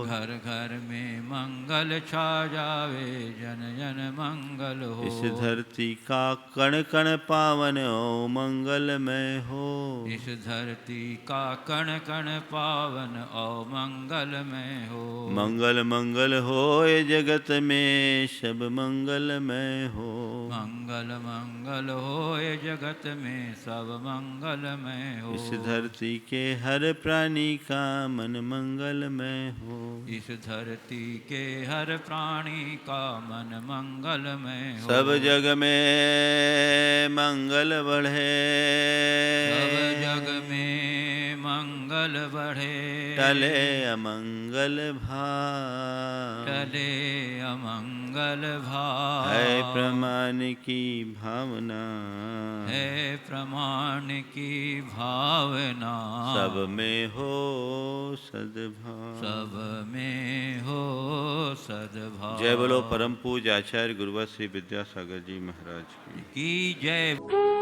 घर घर में मंगल छा जावे जन जन मंगल हो। इस धरती का कण कण पावन ओ मंगलमय हो। इस धरती का कण कण पावन और मंगलमय हो। मंगल मंगल होए जगत में सब मंगलमय हो। मंगल मंगल होए जगत में सब मंगलमय हो। इस धरती के हर प्राणी का मन मंगलमय हो। इस धरती के हर प्राणी का मन मंगलमय हो। सब जग में मंगल बढ़े। सब जग में मंगल बढ़े, टले अमंगल भाव, टले अमंगल भाव। है प्रमाण की भावना, है प्रमाण की भावना, सब में हो सद्भाव। सब में हो सद्भाव। जय बोलो परम पूज्य आचार्य गुरुवर श्री विद्यासागर जी महाराज की की जय।